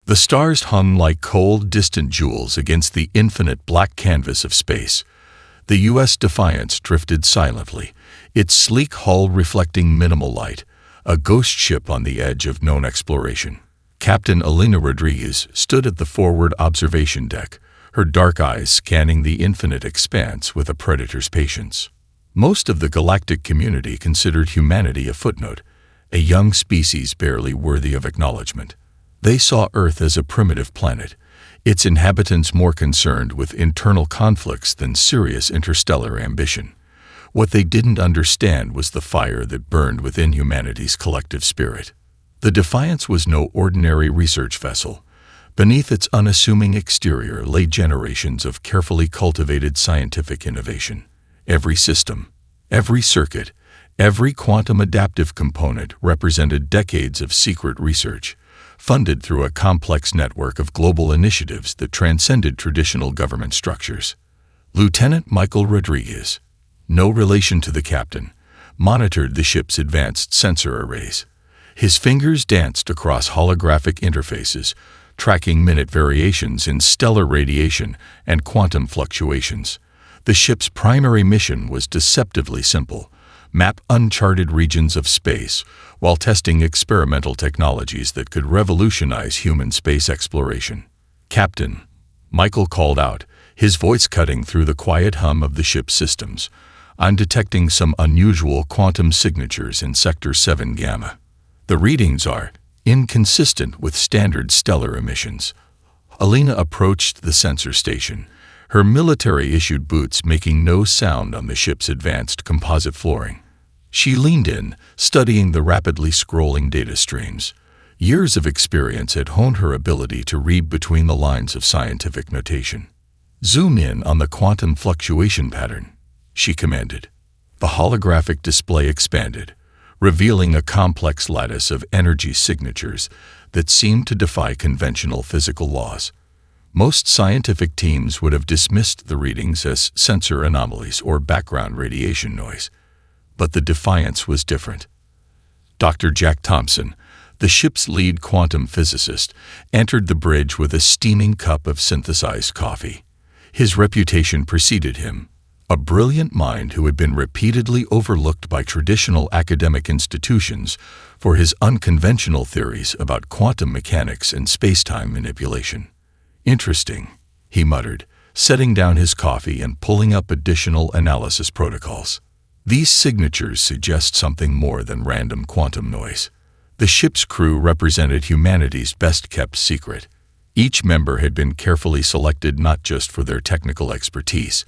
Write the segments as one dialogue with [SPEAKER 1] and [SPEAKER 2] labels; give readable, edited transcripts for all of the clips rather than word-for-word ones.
[SPEAKER 1] The stars hung like cold, distant jewels against the infinite black canvas of space. The U.S. Defiance drifted silently, its sleek hull reflecting minimal light, a ghost ship on the edge of known exploration. Captain Elena Rodriguez stood at the forward observation deck, her dark eyes scanning the infinite expanse with a predator's patience. Most of the galactic community considered humanity a footnote, a young species barely worthy of acknowledgement. They saw Earth as a primitive planet, its inhabitants more concerned with internal conflicts than serious interstellar ambition. What they didn't understand was the fire that burned within humanity's collective spirit. The Defiance was no ordinary research vessel. Beneath its unassuming exterior lay generations of carefully cultivated scientific innovation. Every system, every circuit, every quantum adaptive component represented decades of secret research, funded through a complex network of global initiatives that transcended traditional government structures. Lieutenant Michael Rodriguez, no relation to the captain, monitored the ship's advanced sensor arrays. His fingers danced across holographic interfaces, tracking minute variations in stellar radiation and quantum fluctuations. The ship's primary mission was deceptively simple: map uncharted regions of space while testing experimental technologies that could revolutionize human space exploration. "Captain," Michael called out, his voice cutting through the quiet hum of the ship's systems, "I'm detecting some unusual quantum signatures in Sector 7 Gamma. The readings are inconsistent with standard stellar emissions." Elena approached the sensor station, her military-issued boots making no sound on the ship's advanced composite flooring. She leaned in, studying the rapidly scrolling data streams. Years of experience had honed her ability to read between the lines of scientific notation. "Zoom in on the quantum fluctuation pattern," she commanded. The holographic display expanded, revealing a complex lattice of energy signatures that seemed to defy conventional physical laws. Most scientific teams would have dismissed the readings as sensor anomalies or background radiation noise. But the Defiance was different. Dr. Jack Thompson, the ship's lead quantum physicist, entered the bridge with a steaming cup of synthesized coffee. His reputation preceded him, a brilliant mind who had been repeatedly overlooked by traditional academic institutions for his unconventional theories about quantum mechanics and space-time manipulation. "Interesting," he muttered, setting down his coffee and pulling up additional analysis protocols. "These signatures suggest something more than random quantum noise." The ship's crew represented humanity's best-kept secret. Each member had been carefully selected not just for their technical expertise,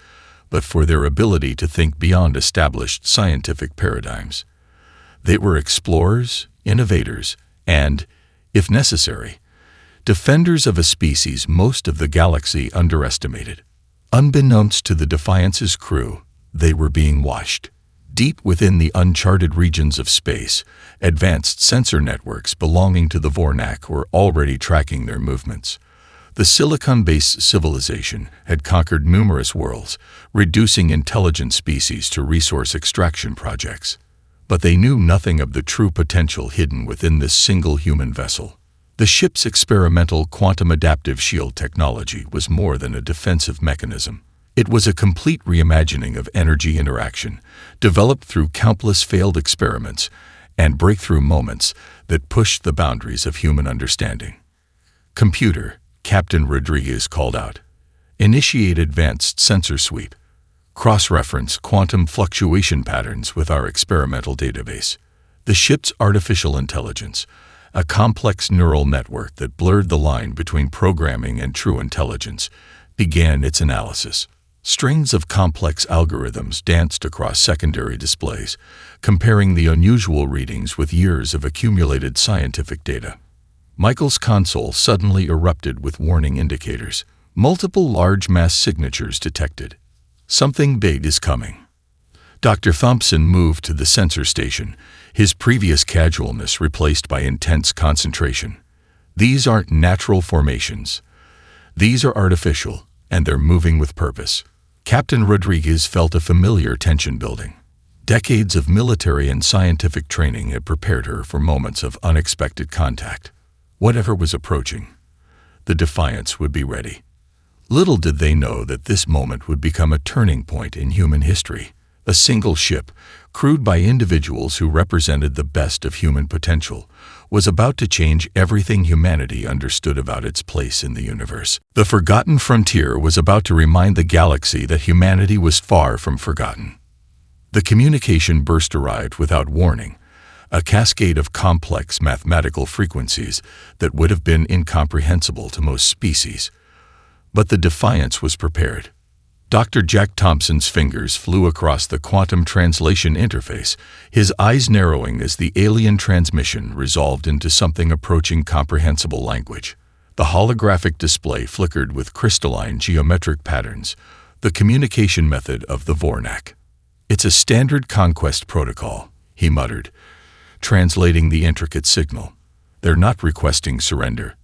[SPEAKER 1] but for their ability to think beyond established scientific paradigms. They were explorers, innovators, and, if necessary, defenders of a species most of the galaxy underestimated. Unbeknownst to the Defiance's crew, they were being watched. Deep within the uncharted regions of space, advanced sensor networks belonging to the Vornak were already tracking their movements. The silicon-based civilization had conquered numerous worlds, reducing intelligent species to resource extraction projects. But they knew nothing of the true potential hidden within this single human vessel. The ship's experimental quantum adaptive shield technology was more than a defensive mechanism. It was a complete reimagining of energy interaction, developed through countless failed experiments and breakthrough moments that pushed the boundaries of human understanding. "Computer," Captain Rodriguez called out. "Initiate advanced sensor sweep. Cross-reference quantum fluctuation patterns with our experimental database." The ship's artificial intelligence, a complex neural network that blurred the line between programming and true intelligence, began its analysis. Strings of complex algorithms danced across secondary displays, comparing the unusual readings with years of accumulated scientific data. Michael's console suddenly erupted with warning indicators. Multiple large mass signatures detected. "Something big is coming." Dr. Thompson moved to the sensor station, his previous casualness replaced by intense concentration. "These aren't natural formations. These are artificial, and they're moving with purpose." Captain Rodriguez felt a familiar tension building. Decades of military and scientific training had prepared her for moments of unexpected contact. Whatever was approaching, the Defiance would be ready. Little did they know that this moment would become a turning point in human history. A single ship, crewed by individuals who represented the best of human potential, was about to change everything humanity understood about its place in the universe. The forgotten frontier was about to remind the galaxy that humanity was far from forgotten. The communication burst arrived without warning, a cascade of complex mathematical frequencies that would have been incomprehensible to most species. But the Defiance was prepared. Dr. Jack Thompson's fingers flew across the quantum translation interface, his eyes narrowing as the alien transmission resolved into something approaching comprehensible language. The holographic display flickered with crystalline geometric patterns, the communication method of the Vornak. "It's a standard conquest protocol," he muttered, translating the intricate signal. "They're not requesting surrender.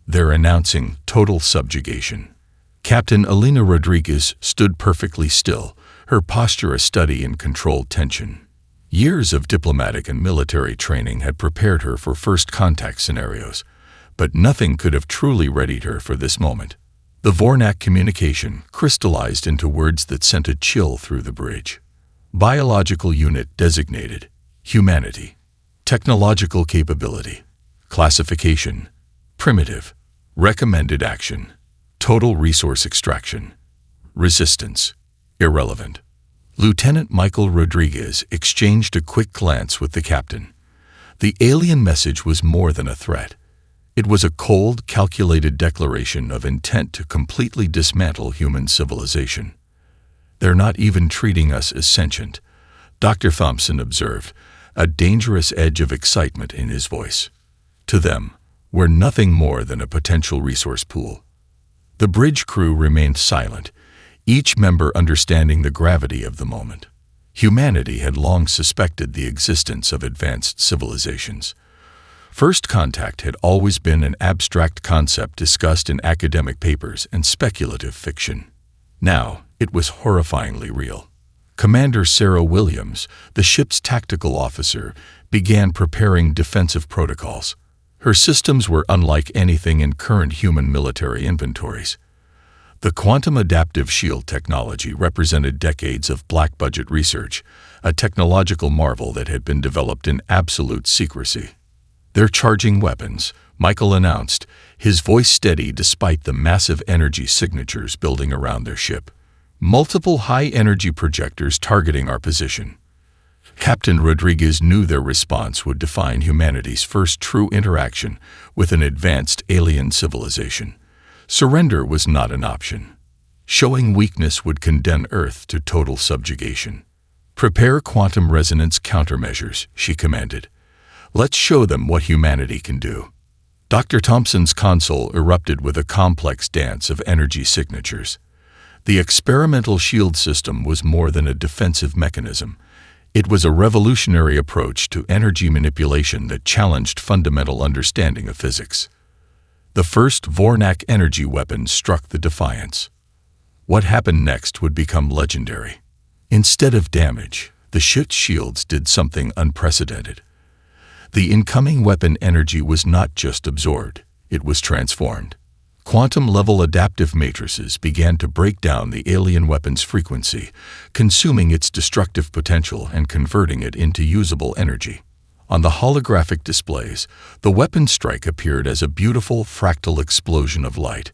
[SPEAKER 1] They're announcing total subjugation." Captain Elena Rodriguez stood perfectly still, her posture a study in controlled tension. Years of diplomatic and military training had prepared her for first contact scenarios, but nothing could have truly readied her for this moment. The Vornak communication crystallized into words that sent a chill through the bridge. Biological unit designated. Humanity. Technological capability. Classification. Primitive. Recommended action. Total resource extraction. Resistance. Irrelevant. Lieutenant Michael Rodriguez exchanged a quick glance with the captain. The alien message was more than a threat. It was a cold, calculated declaration of intent to completely dismantle human civilization. "They're not even treating us as sentient," Dr. Thompson observed, a dangerous edge of excitement in his voice. "To them, we're nothing more than a potential resource pool." The bridge crew remained silent, each member understanding the gravity of the moment. Humanity had long suspected the existence of advanced civilizations. First contact had always been an abstract concept discussed in academic papers and speculative fiction. Now, it was horrifyingly real. Commander Sarah Williams, the ship's tactical officer, began preparing defensive protocols. Her systems were unlike anything in current human military inventories. The quantum adaptive shield technology represented decades of black-budget research, a technological marvel that had been developed in absolute secrecy. "They're charging weapons," Michael announced, his voice steady despite the massive energy signatures building around their ship. "Multiple high-energy projectors targeting our position." Captain Rodriguez knew their response would define humanity's first true interaction with an advanced alien civilization. Surrender was not an option. Showing weakness would condemn Earth to total subjugation. "Prepare quantum resonance countermeasures," she commanded. "Let's show them what humanity can do." Dr. Thompson's console erupted with a complex dance of energy signatures. The experimental shield system was more than a defensive mechanism. It was a revolutionary approach to energy manipulation that challenged fundamental understanding of physics. The first Vornak energy weapon struck the Defiance. What happened next would become legendary. Instead of damage, the ship's shields did something unprecedented. The incoming weapon energy was not just absorbed, it was transformed. Quantum-level adaptive matrices began to break down the alien weapon's frequency, consuming its destructive potential and converting it into usable energy. On the holographic displays, the weapon strike appeared as a beautiful fractal explosion of light.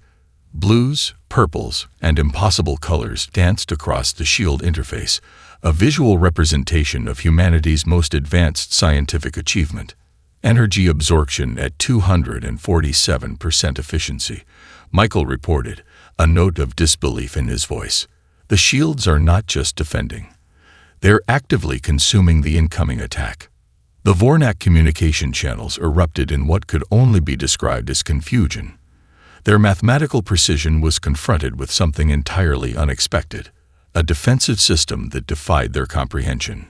[SPEAKER 1] Blues, purples, and impossible colors danced across the shield interface, a visual representation of humanity's most advanced scientific achievement. Energy absorption at 247% efficiency, Michael reported, a note of disbelief in his voice. The shields are not just defending. They're actively consuming the incoming attack. The Vornak communication channels erupted in what could only be described as confusion. Their mathematical precision was confronted with something entirely unexpected, a defensive system that defied their comprehension.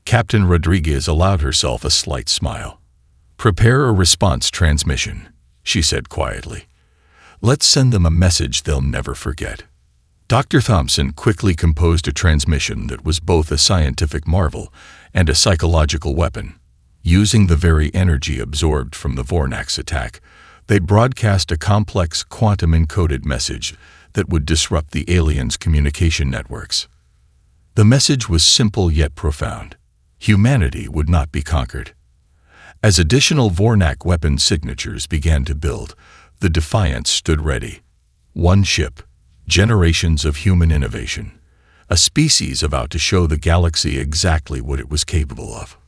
[SPEAKER 1] Captain Rodriguez allowed herself a slight smile. "Prepare a response transmission," she said quietly. "Let's send them a message they'll never forget." Dr. Thompson quickly composed a transmission that was both a scientific marvel and a psychological weapon. Using the very energy absorbed from the Vornak's attack, They broadcast a complex quantum-encoded message that would disrupt the aliens' communication networks. The message was simple yet profound. Humanity would not be conquered. As additional Vornak weapon signatures began to build, the Defiance stood ready. One ship, generations of human innovation, a species about to show the galaxy exactly what it was capable of.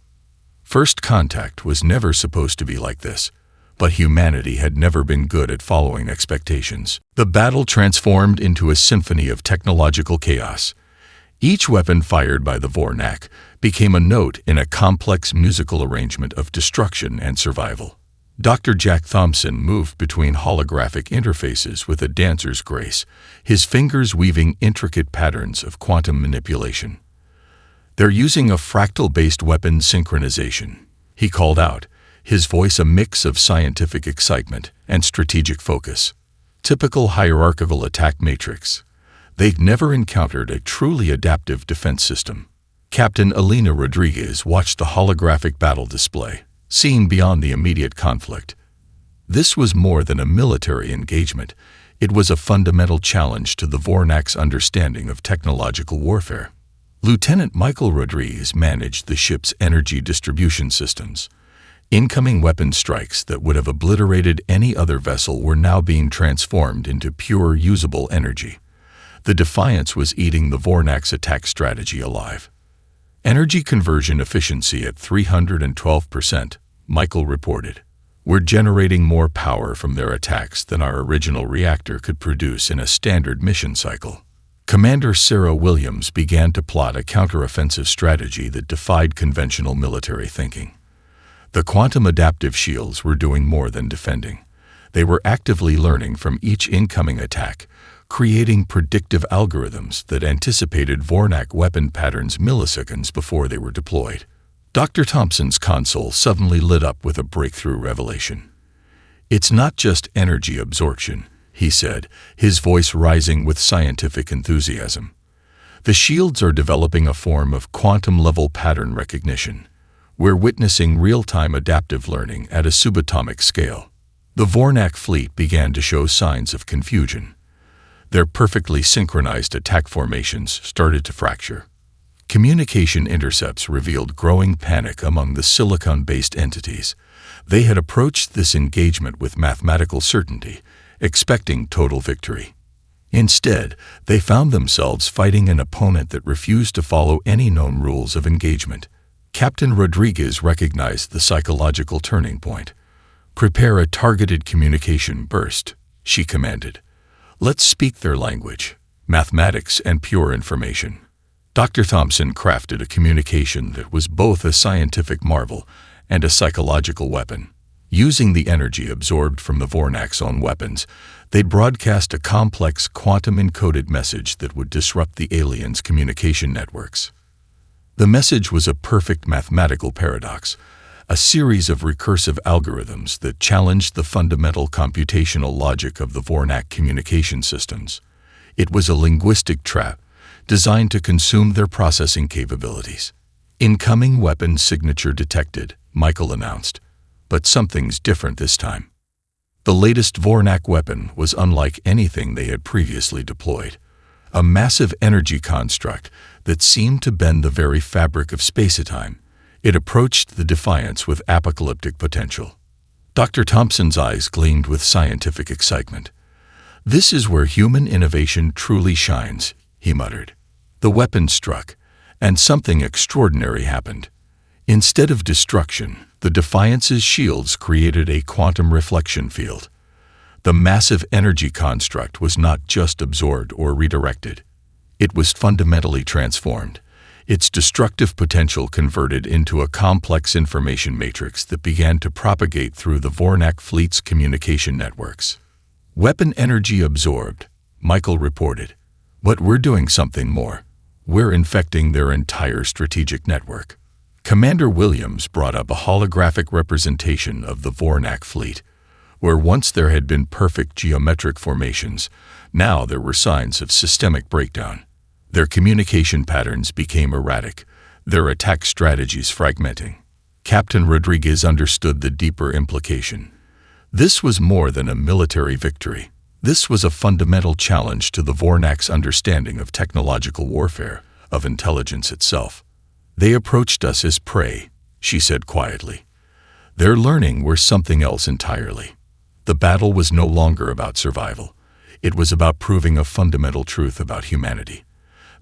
[SPEAKER 1] First contact was never supposed to be like this, but humanity had never been good at following expectations. The battle transformed into a symphony of technological chaos. Each weapon fired by the Vornak became a note in a complex musical arrangement of destruction and survival. Dr. Jack Thompson moved between holographic interfaces with a dancer's grace, his fingers weaving intricate patterns of quantum manipulation. "They're using a fractal-based weapon synchronization," he called out, his voice a mix of scientific excitement and strategic focus. Typical hierarchical attack matrix. They'd never encountered a truly adaptive defense system. Captain Elena Rodriguez watched the holographic battle display, seeing beyond the immediate conflict. This was more than a military engagement. It was a fundamental challenge to the Vornak's understanding of technological warfare. Lieutenant Michael Rodriguez managed the ship's energy distribution systems. Incoming weapon strikes that would have obliterated any other vessel were now being transformed into pure, usable energy. The Defiance was eating the Vornak's attack strategy alive. "Energy conversion efficiency at 312%, Michael reported. "We're generating more power from their attacks than our original reactor could produce in a standard mission cycle." Commander Sarah Williams began to plot a counteroffensive strategy that defied conventional military thinking. The quantum adaptive shields were doing more than defending. They were actively learning from each incoming attack, creating predictive algorithms that anticipated Vornak weapon patterns milliseconds before they were deployed. Dr. Thompson's console suddenly lit up with a breakthrough revelation. "It's not just energy absorption," he said, his voice rising with scientific enthusiasm. "The shields are developing a form of quantum-level pattern recognition. We're witnessing real-time adaptive learning at a subatomic scale." The Vornak fleet began to show signs of confusion. Their perfectly synchronized attack formations started to fracture. Communication intercepts revealed growing panic among the silicon-based entities. They had approached this engagement with mathematical certainty, expecting total victory. Instead, they found themselves fighting an opponent that refused to follow any known rules of engagement. Captain Rodriguez recognized the psychological turning point. "Prepare a targeted communication burst," she commanded. "Let's speak their language, mathematics and pure information." Dr. Thompson crafted a communication that was both a scientific marvel and a psychological weapon. Using the energy absorbed from the Vornak's own weapons, they broadcast a complex quantum-encoded message that would disrupt the aliens' communication networks. The message was a perfect mathematical paradox, a series of recursive algorithms that challenged the fundamental computational logic of the Vornak communication systems. It was a linguistic trap, designed to consume their processing capabilities. "Incoming weapon signature detected," Michael announced. "But something's different this time." The latest Vornak weapon was unlike anything they had previously deployed. A massive energy construct that seemed to bend the very fabric of space-time. It approached the Defiance with apocalyptic potential. Dr. Thompson's eyes gleamed with scientific excitement. "This is where human innovation truly shines," he muttered. The weapon struck, and something extraordinary happened. Instead of destruction, the Defiance's shields created a quantum reflection field. The massive energy construct was not just absorbed or redirected. It was fundamentally transformed, its destructive potential converted into a complex information matrix that began to propagate through the Vornak fleet's communication networks. "Weapon energy absorbed," Michael reported. "But we're doing something more. We're infecting their entire strategic network." Commander Williams brought up a holographic representation of the Vornak fleet. Where once there had been perfect geometric formations, now there were signs of systemic breakdown. Their communication patterns became erratic, their attack strategies fragmenting. Captain Rodriguez understood the deeper implication. This was more than a military victory. This was a fundamental challenge to the Vornak's understanding of technological warfare, of intelligence itself. "They approached us as prey," she said quietly. Their learning were something else entirely. The battle was no longer about survival. It was about proving a fundamental truth about humanity: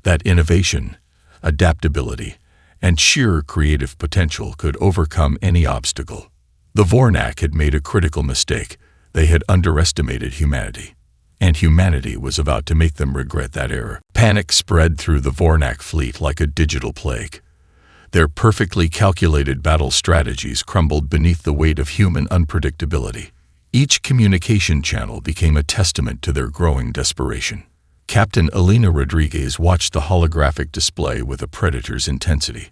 [SPEAKER 1] that innovation, adaptability, and sheer creative potential could overcome any obstacle. The Vornak had made a critical mistake. They had underestimated humanity, and humanity was about to make them regret that error. Panic spread through the Vornak fleet like a digital plague. Their perfectly calculated battle strategies crumbled beneath the weight of human unpredictability. Each communication channel became a testament to their growing desperation. Captain Elena Rodriguez watched the holographic display with a predator's intensity.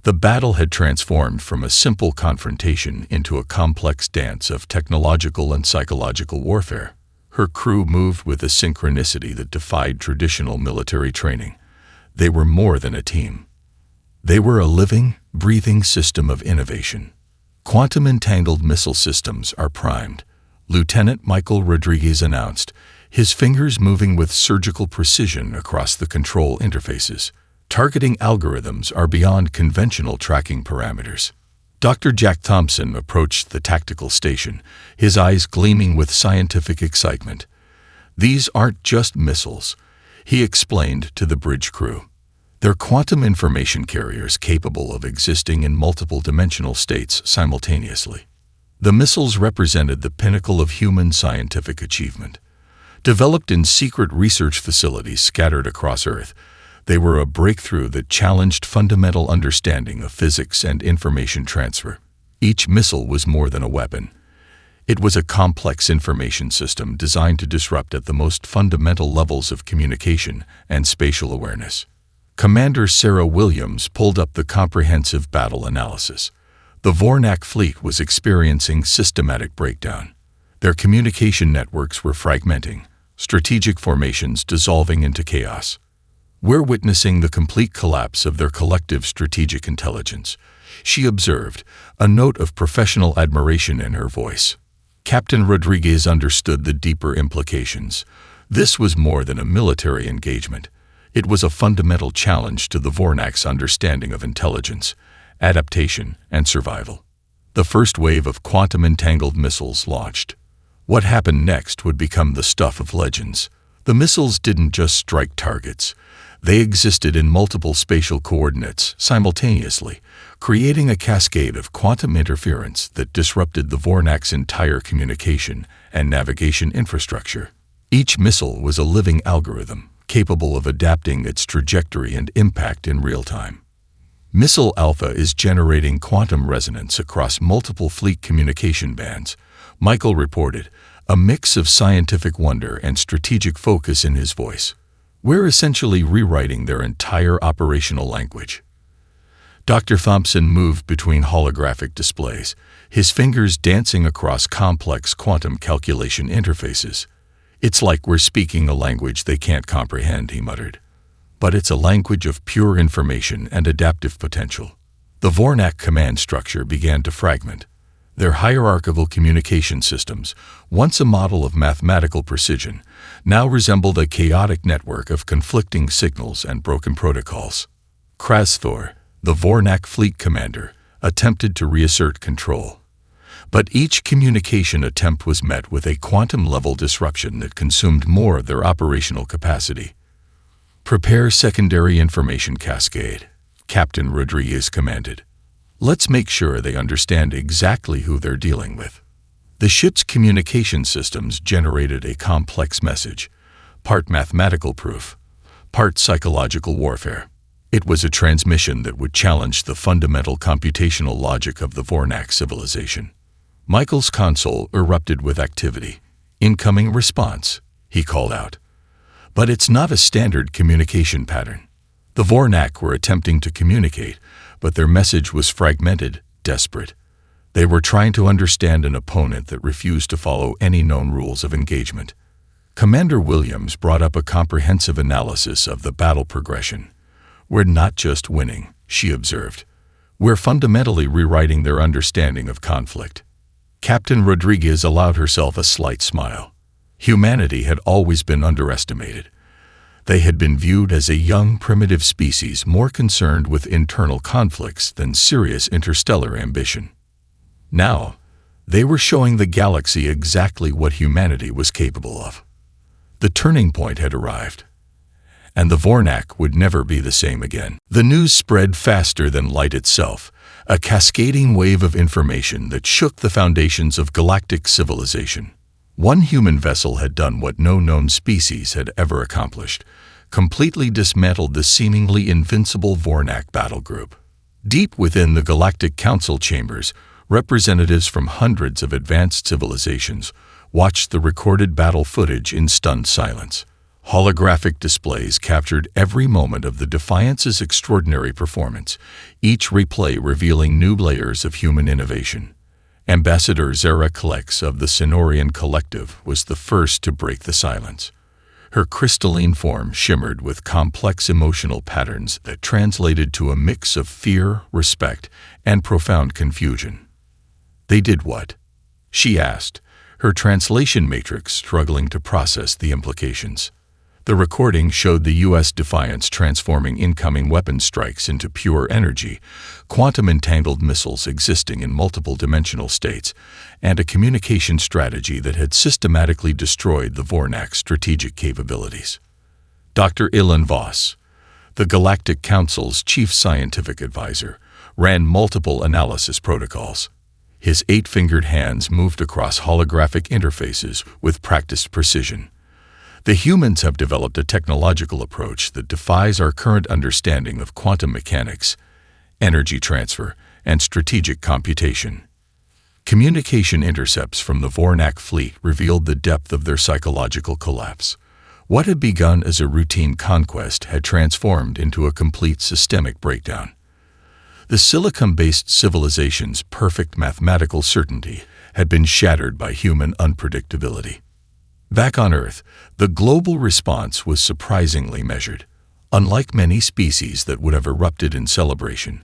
[SPEAKER 1] The battle had transformed from a simple confrontation into a complex dance of technological and psychological warfare. Her crew moved with a synchronicity that defied traditional military training. They were more than a team. They were a living, breathing system of innovation. "Quantum-entangled missile systems are primed," Lieutenant Michael Rodriguez announced, his fingers moving with surgical precision across the control interfaces. "Targeting algorithms are beyond conventional tracking parameters." Dr. Jack Thompson approached the tactical station, his eyes gleaming with scientific excitement. "These aren't just missiles," he explained to the bridge crew. "They're quantum information carriers capable of existing in multiple dimensional states simultaneously." The missiles represented the pinnacle of human scientific achievement. Developed in secret research facilities scattered across Earth, they were a breakthrough that challenged fundamental understanding of physics and information transfer. Each missile was more than a weapon. It was a complex information system designed to disrupt at the most fundamental levels of communication and spatial awareness. Commander Sarah Williams pulled up the comprehensive battle analysis. The Vornak fleet was experiencing systematic breakdown. Their communication networks were fragmenting, strategic formations dissolving into chaos. "We're witnessing the complete collapse of their collective strategic intelligence," she observed, a note of professional admiration in her voice. Captain Rodriguez understood the deeper implications. This was more than a military engagement. It was a fundamental challenge to the Vornak's understanding of intelligence, adaptation, and survival. The first wave of quantum-entangled missiles launched. What happened next would become the stuff of legends. The missiles didn't just strike targets. They existed in multiple spatial coordinates simultaneously, creating a cascade of quantum interference that disrupted the Vornak's entire communication and navigation infrastructure. Each missile was a living algorithm, capable of adapting its trajectory and impact in real time. Missile Alpha is generating quantum resonance across multiple fleet communication bands, Michael reported, a mix of scientific wonder and strategic focus in his voice. "We're essentially rewriting their entire operational language." Dr. Thompson moved between holographic displays, his fingers dancing across complex quantum calculation interfaces. "It's like we're speaking a language they can't comprehend," he muttered. "But it's a language of pure information and adaptive potential." The Vornak command structure began to fragment. Their hierarchical communication systems, once a model of mathematical precision, now resembled a chaotic network of conflicting signals and broken protocols. Krasthor, the Vornak fleet commander, attempted to reassert control. But each communication attempt was met with a quantum-level disruption that consumed more of their operational capacity. "Prepare secondary information cascade," Captain Rodriguez commanded. "Let's make sure they understand exactly who they're dealing with." The ship's communication systems generated a complex message, part mathematical proof, part psychological warfare. It was a transmission that would challenge the fundamental computational logic of the Vornak civilization. Michael's console erupted with activity. "Incoming response," he called out. But it's not a standard communication pattern. The Vornak were attempting to communicate, but their message was fragmented, desperate. They were trying to understand an opponent that refused to follow any known rules of engagement. Commander Williams brought up a comprehensive analysis of the battle progression. "We're not just winning," she observed. "We're fundamentally rewriting their understanding of conflict." Captain Rodriguez allowed herself a slight smile. Humanity had always been underestimated. They had been viewed as a young, primitive species more concerned with internal conflicts than serious interstellar ambition. Now, they were showing the galaxy exactly what humanity was capable of. The turning point had arrived, and the Vornak would never be the same again. The news spread faster than light itself, a cascading wave of information that shook the foundations of galactic civilization. One human vessel had done what no known species had ever accomplished, completely dismantled the seemingly invincible Vornak battle group. Deep within the Galactic Council chambers, representatives from hundreds of advanced civilizations watched the recorded battle footage in stunned silence. Holographic displays captured every moment of the Defiance's extraordinary performance, each replay revealing new layers of human innovation. Ambassador Zara Klex of the Cenorian Collective was the first to break the silence. Her crystalline form shimmered with complex emotional patterns that translated to a mix of fear, respect, and profound confusion. "They did what?" she asked, her translation matrix struggling to process the implications. The recording showed the U.S. Defiance transforming incoming weapon strikes into pure energy, quantum-entangled missiles existing in multiple dimensional states, and a communication strategy that had systematically destroyed the Vornak's strategic capabilities. Dr. Ilan Voss, the Galactic Council's chief scientific advisor, ran multiple analysis protocols. His 8-fingered hands moved across holographic interfaces with practiced precision. The humans have developed a technological approach that defies our current understanding of quantum mechanics, energy transfer, and strategic computation. Communication intercepts from the Vornak fleet revealed the depth of their psychological collapse. What had begun as a routine conquest had transformed into a complete systemic breakdown. The silicon-based civilization's perfect mathematical certainty had been shattered by human unpredictability. Back on Earth, the global response was surprisingly measured. Unlike many species that would have erupted in celebration,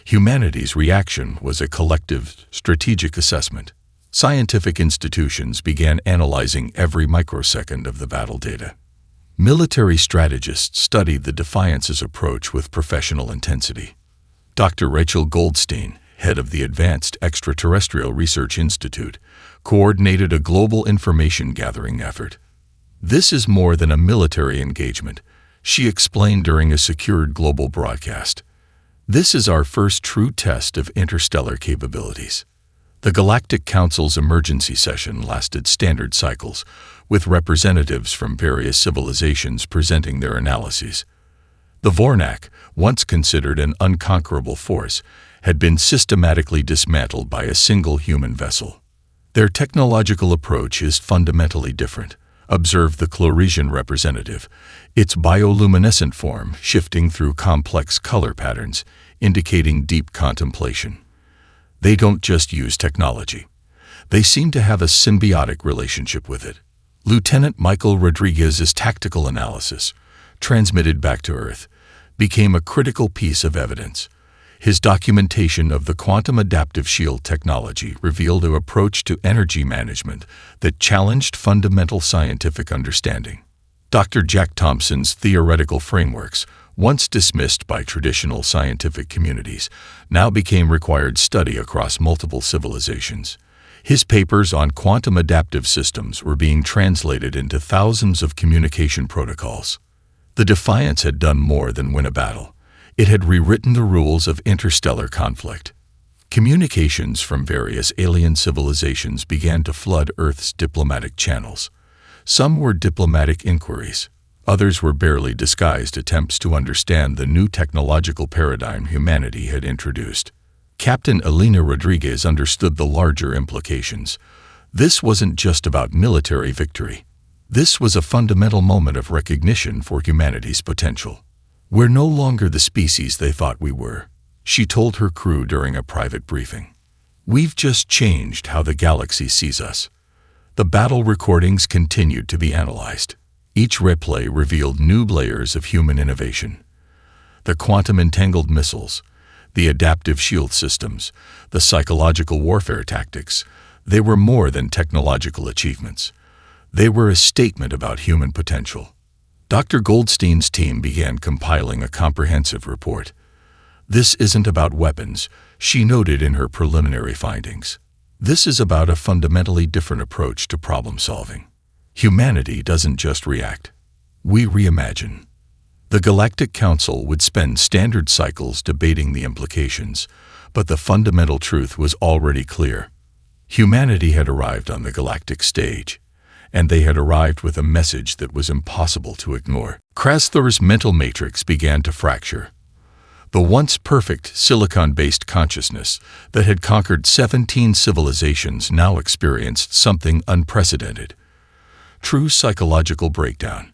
[SPEAKER 1] humanity's reaction was a collective, strategic assessment. Scientific institutions began analyzing every microsecond of the battle data. Military strategists studied the Defiance's approach with professional intensity. Dr. Rachel Goldstein, head of the Advanced Extraterrestrial Research Institute, coordinated a global information gathering effort. "This is more than a military engagement," she explained during a secured global broadcast. "This is our first true test of interstellar capabilities." The Galactic Council's emergency session lasted standard cycles, with representatives from various civilizations presenting their analyses. The Vornak, once considered an unconquerable force, had been systematically dismantled by a single human vessel. "Their technological approach is fundamentally different," observed the Chloresian representative, its bioluminescent form shifting through complex color patterns, indicating deep contemplation. "They don't just use technology. They seem to have a symbiotic relationship with it." Lieutenant Michael Rodriguez's tactical analysis, transmitted back to Earth, became a critical piece of evidence. His documentation of the quantum adaptive shield technology revealed an approach to energy management that challenged fundamental scientific understanding. Dr. Jack Thompson's theoretical frameworks, once dismissed by traditional scientific communities, now became required study across multiple civilizations. His papers on quantum adaptive systems were being translated into thousands of communication protocols. The Defiance had done more than win a battle. It had rewritten the rules of interstellar conflict. Communications from various alien civilizations began to flood Earth's diplomatic channels. Some were diplomatic inquiries. Others were barely disguised attempts to understand the new technological paradigm humanity had introduced. Captain Elena Rodriguez understood the larger implications. This wasn't just about military victory. This was a fundamental moment of recognition for humanity's potential. "We're no longer the species they thought we were," she told her crew during a private briefing. "We've just changed how the galaxy sees us." The battle recordings continued to be analyzed. Each replay revealed new layers of human innovation. The quantum-entangled missiles, the adaptive shield systems, the psychological warfare tactics, They were more than technological achievements. They were a statement about human potential. Dr. Goldstein's team began compiling a comprehensive report. This isn't about weapons, she noted in her preliminary findings. This is about a fundamentally different approach to problem solving. Humanity doesn't just react. We reimagine. The Galactic Council would spend standard cycles debating the implications, but the fundamental truth was already clear. Humanity had arrived on the galactic stage, and they had arrived with a message that was impossible to ignore. Krasthor's mental matrix began to fracture. The once perfect silicon-based consciousness that had conquered 17 civilizations now experienced something unprecedented. True psychological breakdown.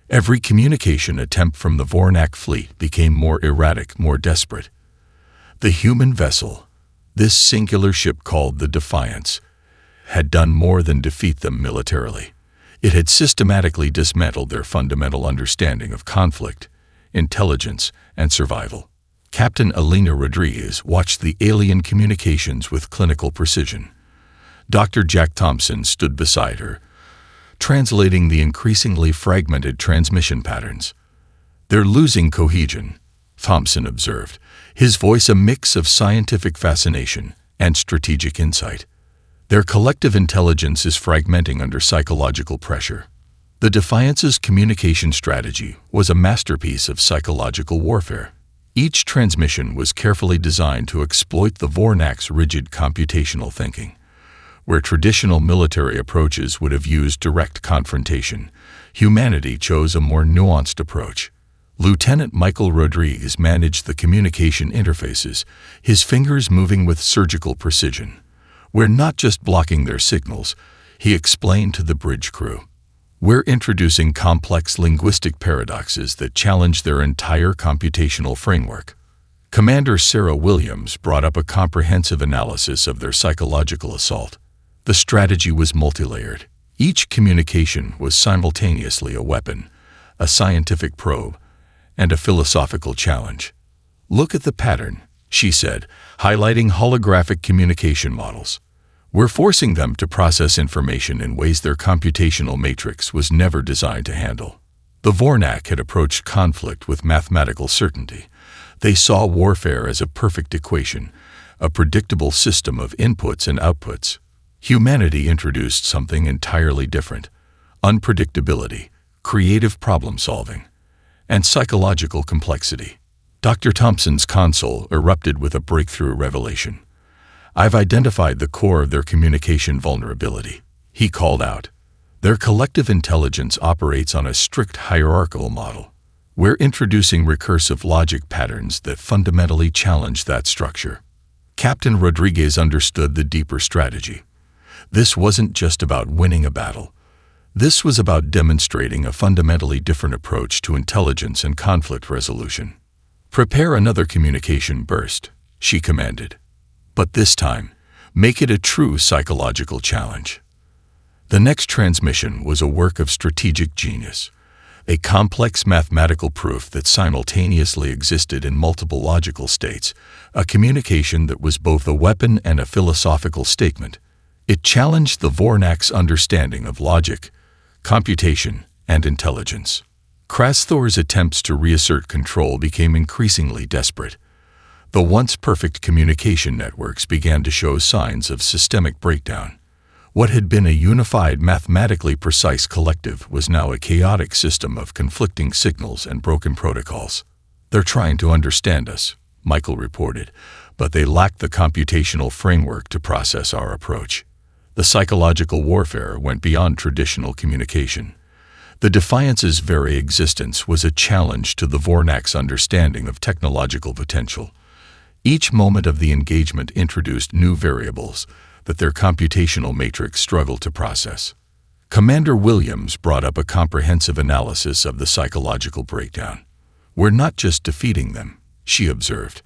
[SPEAKER 1] Every communication attempt from the Vornak fleet became more erratic, more desperate. The human vessel, this singular ship called the Defiance, had done more than defeat them militarily. It had systematically dismantled their fundamental understanding of conflict, intelligence, and survival. Captain Elena Rodriguez watched the alien communications with clinical precision. Dr. Jack Thompson stood beside her, translating the increasingly fragmented transmission patterns. "They're losing cohesion," Thompson observed, his voice a mix of scientific fascination and strategic insight. "Their collective intelligence is fragmenting under psychological pressure." The Defiance's communication strategy was a masterpiece of psychological warfare. Each transmission was carefully designed to exploit the Vornak's rigid computational thinking. Where traditional military approaches would have used direct confrontation, humanity chose a more nuanced approach. Lieutenant Michael Rodriguez managed the communication interfaces, his fingers moving with surgical precision. "We're not just blocking their signals," he explained to the bridge crew. "We're introducing complex linguistic paradoxes that challenge their entire computational framework." Commander Sarah Williams brought up a comprehensive analysis of their psychological assault. The strategy was multilayered. Each communication was simultaneously a weapon, a scientific probe, and a philosophical challenge. "Look at the pattern," she said, highlighting holographic communication models. "We're forcing them to process information in ways their computational matrix was never designed to handle." The Vornak had approached conflict with mathematical certainty. They saw warfare as a perfect equation, a predictable system of inputs and outputs. Humanity introduced something entirely different: unpredictability, creative problem-solving, and psychological complexity. Dr. Thompson's console erupted with a breakthrough revelation. "I've identified the core of their communication vulnerability," he called out. "Their collective intelligence operates on a strict hierarchical model. We're introducing recursive logic patterns that fundamentally challenge that structure." Captain Rodriguez understood the deeper strategy. This wasn't just about winning a battle. This was about demonstrating a fundamentally different approach to intelligence and conflict resolution. "Prepare another communication burst," she commanded. "But this time, make it a true psychological challenge." The next transmission was a work of strategic genius, a complex mathematical proof that simultaneously existed in multiple logical states, a communication that was both a weapon and a philosophical statement. It challenged the Vornak's understanding of logic, computation, and intelligence. Krasthor's attempts to reassert control became increasingly desperate. The once perfect communication networks began to show signs of systemic breakdown. What had been a unified, mathematically precise collective was now a chaotic system of conflicting signals and broken protocols. "They're trying to understand us," Michael reported, "but they lack the computational framework to process our approach." The psychological warfare went beyond traditional communication. The Defiance's very existence was a challenge to the Vornak's understanding of technological potential. Each moment of the engagement introduced new variables that their computational matrix struggled to process. Commander Williams brought up a comprehensive analysis of the psychological breakdown. "We're not just defeating them," she observed.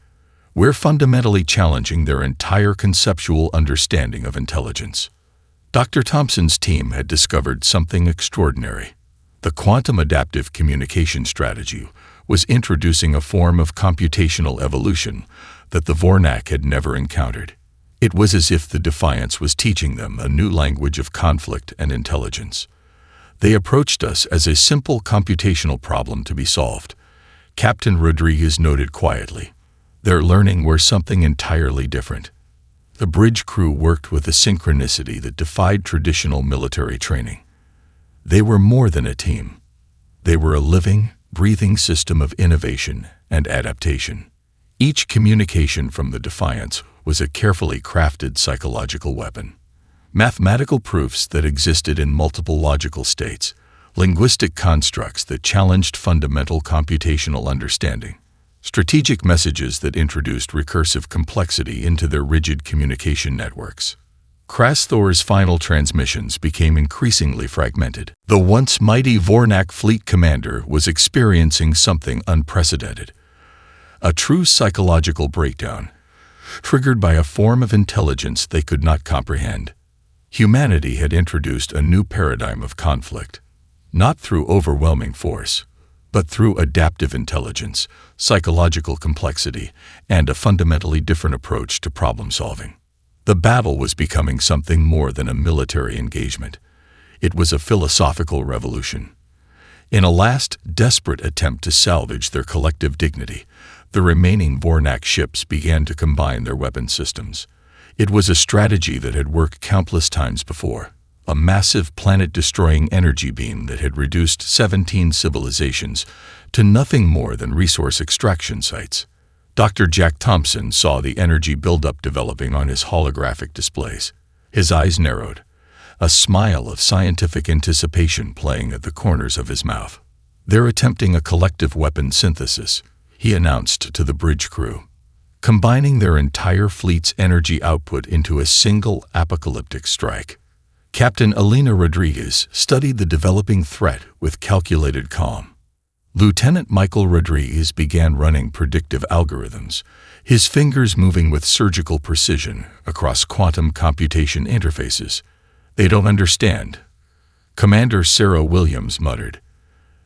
[SPEAKER 1] "We're fundamentally challenging their entire conceptual understanding of intelligence." Dr. Thompson's team had discovered something extraordinary. The quantum adaptive communication strategy was introducing a form of computational evolution that the Vornak had never encountered. It was as if the Defiance was teaching them a new language of conflict and intelligence. They approached us as a simple computational problem to be solved, Captain Rodriguez noted quietly. Their learning were something entirely different. The bridge crew worked with a synchronicity that defied traditional military training. They were more than a team. They were a living, breathing system of innovation and adaptation. Each communication from the Defiance was a carefully crafted psychological weapon. Mathematical proofs that existed in multiple logical states, linguistic constructs that challenged fundamental computational understanding, strategic messages that introduced recursive complexity into their rigid communication networks. Krasthor's final transmissions became increasingly fragmented. The once mighty Vornak fleet commander was experiencing something unprecedented. A true psychological breakdown, triggered by a form of intelligence they could not comprehend. Humanity had introduced a new paradigm of conflict, not through overwhelming force, but through adaptive intelligence, psychological complexity, and a fundamentally different approach to problem-solving. The battle was becoming something more than a military engagement. It was a philosophical revolution. In a last, desperate attempt to salvage their collective dignity, the remaining Vornak ships began to combine their weapon systems. It was a strategy that had worked countless times before. A massive planet-destroying energy beam that had reduced 17 civilizations to nothing more than resource extraction sites. Dr. Jack Thompson saw the energy buildup developing on his holographic displays. His eyes narrowed, a smile of scientific anticipation playing at the corners of his mouth. "They're attempting a collective weapon synthesis," he announced to the bridge crew, combining their entire fleet's energy output into a single apocalyptic strike. Captain Alina Rodriguez studied the developing threat with calculated calm. Lieutenant Michael Rodriguez began running predictive algorithms, his fingers moving with surgical precision across quantum computation interfaces. "They don't understand," Commander Sarah Williams muttered.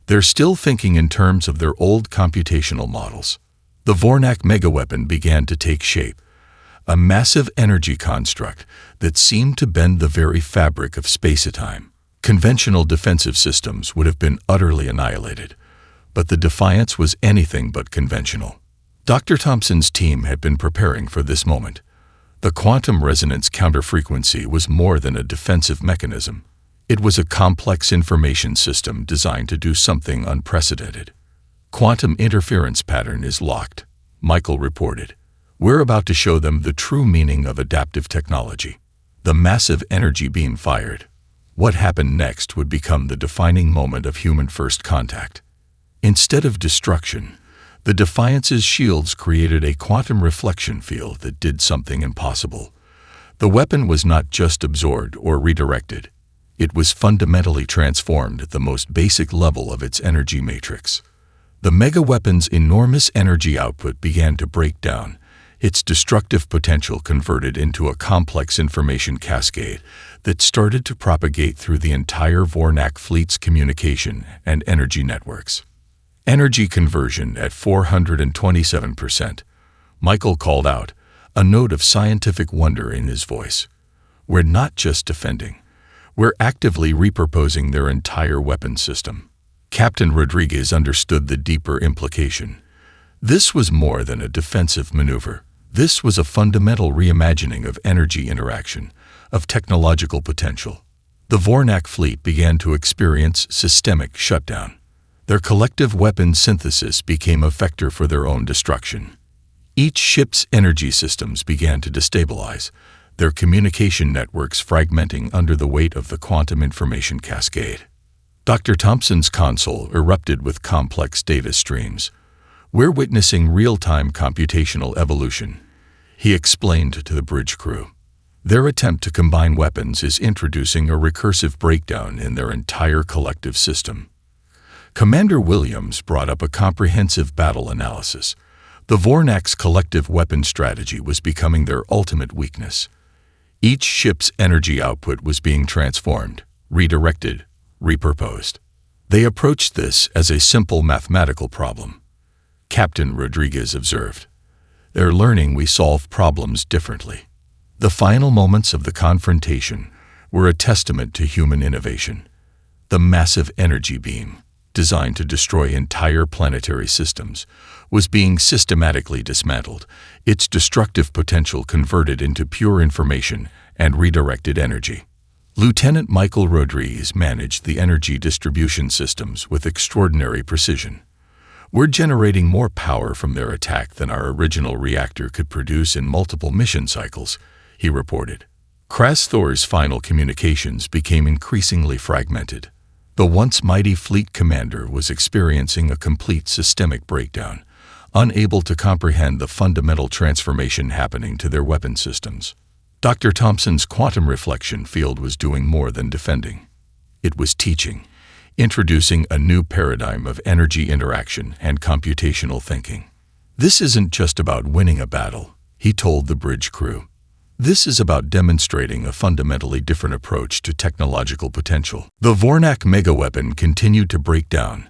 [SPEAKER 1] "They're still thinking in terms of their old computational models." The Vornak megaweapon began to take shape, a massive energy construct that seemed to bend the very fabric of space-time. Conventional defensive systems would have been utterly annihilated, but the Defiance was anything but conventional. Dr. Thompson's team had been preparing for this moment. The quantum resonance counterfrequency was more than a defensive mechanism. It was a complex information system designed to do something unprecedented. "Quantum interference pattern is locked," Michael reported. "We're about to show them the true meaning of adaptive technology." The massive energy beam fired. What happened next would become the defining moment of human first contact. Instead of destruction, the Defiance's shields created a quantum reflection field that did something impossible. The weapon was not just absorbed or redirected. It was fundamentally transformed at the most basic level of its energy matrix. The mega-weapon's enormous energy output began to break down, its destructive potential converted into a complex information cascade that started to propagate through the entire Vornak fleet's communication and energy networks. Energy conversion at 427%. Michael called out, a note of scientific wonder in his voice. "We're not just defending. We're actively repurposing their entire weapon system." Captain Rodriguez understood the deeper implication. This was more than a defensive maneuver. This was a fundamental reimagining of energy interaction, of technological potential. The Vornak fleet began to experience systemic shutdown. Their collective weapon synthesis became a vector for their own destruction. Each ship's energy systems began to destabilize, their communication networks fragmenting under the weight of the quantum information cascade. Dr. Thompson's console erupted with complex data streams. "We're witnessing real-time computational evolution," he explained to the bridge crew. "Their attempt to combine weapons is introducing a recursive breakdown in their entire collective system." Commander Williams brought up a comprehensive battle analysis. The Vornak's collective weapon strategy was becoming their ultimate weakness. Each ship's energy output was being transformed, redirected, repurposed. They approached this as a simple mathematical problem. Captain Rodriguez observed, "They're learning we solve problems differently." The final moments of the confrontation were a testament to human innovation. The massive energy beam, designed to destroy entire planetary systems, was being systematically dismantled, its destructive potential converted into pure information and redirected energy. Lieutenant Michael Rodriguez managed the energy distribution systems with extraordinary precision. "We're generating more power from their attack than our original reactor could produce in multiple mission cycles," he reported. Krasthor's final communications became increasingly fragmented. The once mighty fleet commander was experiencing a complete systemic breakdown, unable to comprehend the fundamental transformation happening to their weapon systems. Dr. Thompson's quantum reflection field was doing more than defending. It was teaching, introducing a new paradigm of energy interaction and computational thinking. "This isn't just about winning a battle," he told the bridge crew. "This is about demonstrating a fundamentally different approach to technological potential." The Vornak megaweapon continued to break down,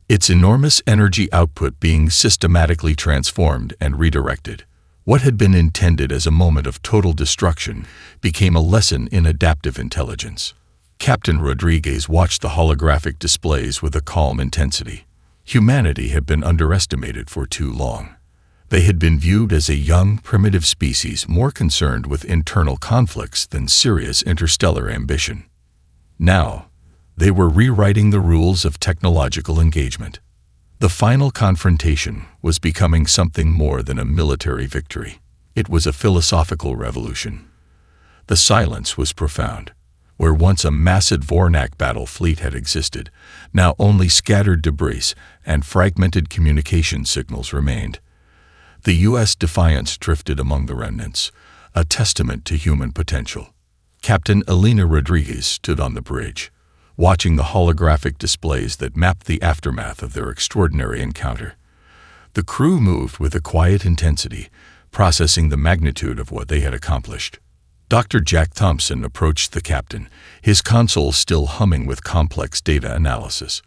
[SPEAKER 1] its enormous energy output being systematically transformed and redirected. What had been intended as a moment of total destruction became a lesson in adaptive intelligence. Captain Rodriguez watched the holographic displays with a calm intensity. Humanity had been underestimated for too long. They had been viewed as a young, primitive species more concerned with internal conflicts than serious interstellar ambition. Now, they were rewriting the rules of technological engagement. The final confrontation was becoming something more than a military victory. It was a philosophical revolution. The silence was profound. Where once a massive Vornak battle fleet had existed, now only scattered debris and fragmented communication signals remained. The U.S. Defiance drifted among the remnants, a testament to human potential. Captain Elena Rodriguez stood on the bridge, watching the holographic displays that mapped the aftermath of their extraordinary encounter. The crew moved with a quiet intensity, processing the magnitude of what they had accomplished. Dr. Jack Thompson approached the captain, his console still humming with complex data analysis.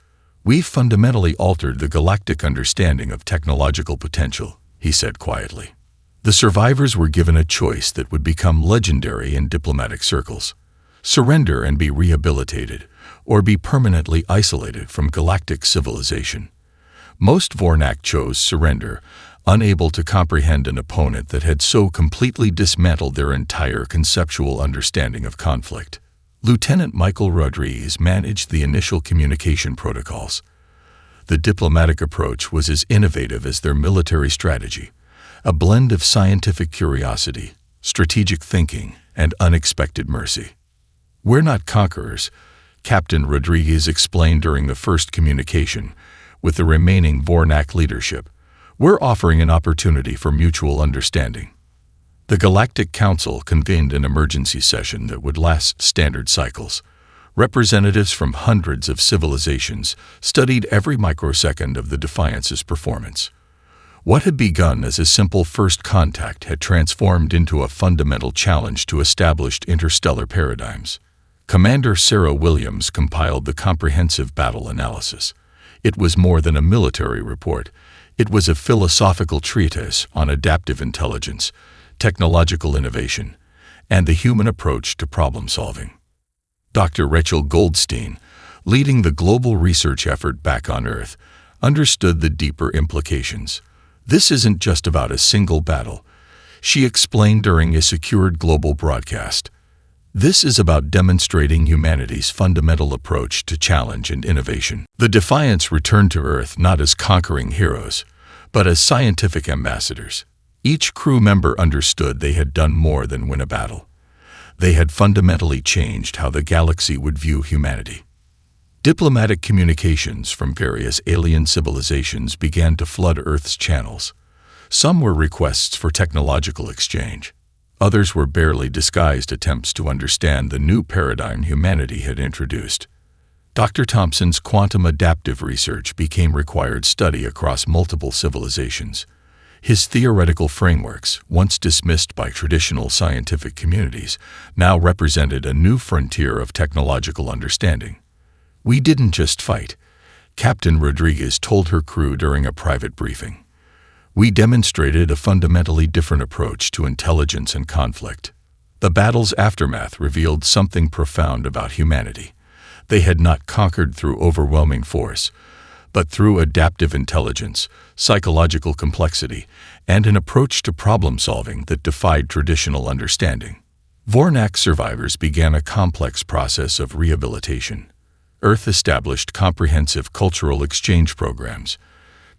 [SPEAKER 1] "We've fundamentally altered the galactic understanding of technological potential," he said quietly. The survivors were given a choice that would become legendary in diplomatic circles: surrender and be rehabilitated, or be permanently isolated from galactic civilization. Most Vornak chose surrender, unable to comprehend an opponent that had so completely dismantled their entire conceptual understanding of conflict. Lieutenant Michael Rodriguez managed the initial communication protocols. The diplomatic approach was as innovative as their military strategy, a blend of scientific curiosity, strategic thinking, and unexpected mercy. "We're not conquerors," Captain Rodriguez explained during the first communication with the remaining Vornak leadership. "We're offering an opportunity for mutual understanding." The Galactic Council convened an emergency session that would last standard cycles. Representatives from hundreds of civilizations studied every microsecond of the Defiance's performance. What had begun as a simple first contact had transformed into a fundamental challenge to established interstellar paradigms. Commander Sarah Williams compiled the comprehensive battle analysis. It was more than a military report. It was a philosophical treatise on adaptive intelligence, technological innovation, and the human approach to problem solving. Dr. Rachel Goldstein, leading the global research effort back on Earth, understood the deeper implications. "This isn't just about a single battle," she explained during a secured global broadcast. "This is about demonstrating humanity's fundamental approach to challenge and innovation." The Defiance returned to Earth not as conquering heroes, but as scientific ambassadors. Each crew member understood they had done more than win a battle. They had fundamentally changed how the galaxy would view humanity. Diplomatic communications from various alien civilizations began to flood Earth's channels. Some were requests for technological exchange. Others were barely disguised attempts to understand the new paradigm humanity had introduced. Dr. Thompson's quantum adaptive research became required study across multiple civilizations. His theoretical frameworks, once dismissed by traditional scientific communities, now represented a new frontier of technological understanding. "We didn't just fight," Captain Rodriguez told her crew during a private briefing. "We demonstrated a fundamentally different approach to intelligence and conflict. The battle's aftermath revealed something profound about humanity. They had not conquered through overwhelming force, but through adaptive intelligence, psychological complexity, and an approach to problem-solving that defied traditional understanding. Vornak survivors began a complex process of rehabilitation. Earth established comprehensive cultural exchange programs,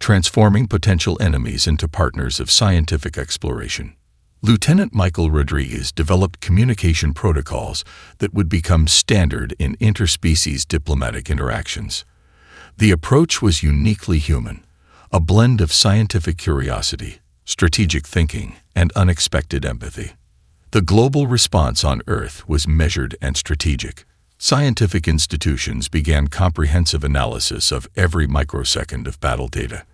[SPEAKER 1] transforming potential enemies into partners of scientific exploration. Lieutenant Michael Rodriguez developed communication protocols that would become standard in interspecies diplomatic interactions. The approach was uniquely human, a blend of scientific curiosity, strategic thinking, and unexpected empathy. The global response on Earth was measured and strategic. Scientific institutions began comprehensive analysis of every microsecond of battle data.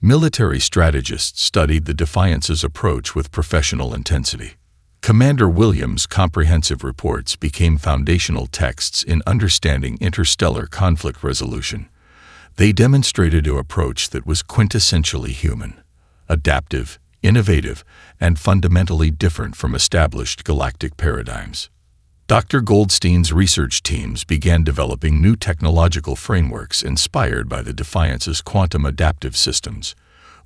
[SPEAKER 1] Military strategists studied the Defiance's approach with professional intensity. Commander Williams' comprehensive reports became foundational texts in understanding interstellar conflict resolution. They demonstrated an approach that was quintessentially human, adaptive, innovative, and fundamentally different from established galactic paradigms. Dr. Goldstein's research teams began developing new technological frameworks inspired by the Defiance's quantum adaptive systems.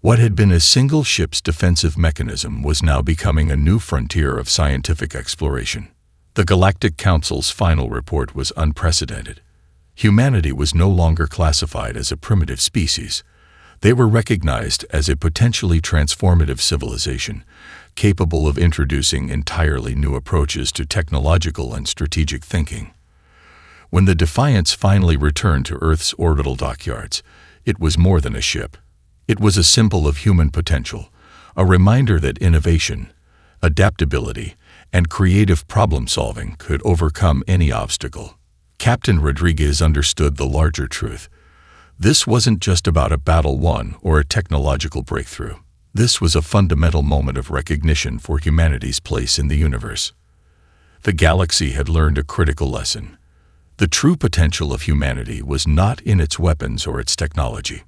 [SPEAKER 1] What had been a single ship's defensive mechanism was now becoming a new frontier of scientific exploration. The Galactic Council's final report was unprecedented. Humanity was no longer classified as a primitive species. They were recognized as a potentially transformative civilization, capable of introducing entirely new approaches to technological and strategic thinking. When the Defiance finally returned to Earth's orbital dockyards, it was more than a ship. It was a symbol of human potential, a reminder that innovation, adaptability, and creative problem-solving could overcome any obstacle. Captain Rodriguez understood the larger truth. This wasn't just about a battle won or a technological breakthrough. This was a fundamental moment of recognition for humanity's place in the universe. The galaxy had learned a critical lesson. The true potential of humanity was not in its weapons or its technology.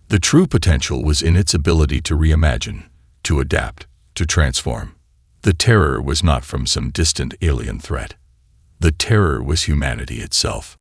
[SPEAKER 1] The true potential was in its ability to reimagine, to adapt, to transform. The terror was not from some distant alien threat. The terror was humanity itself.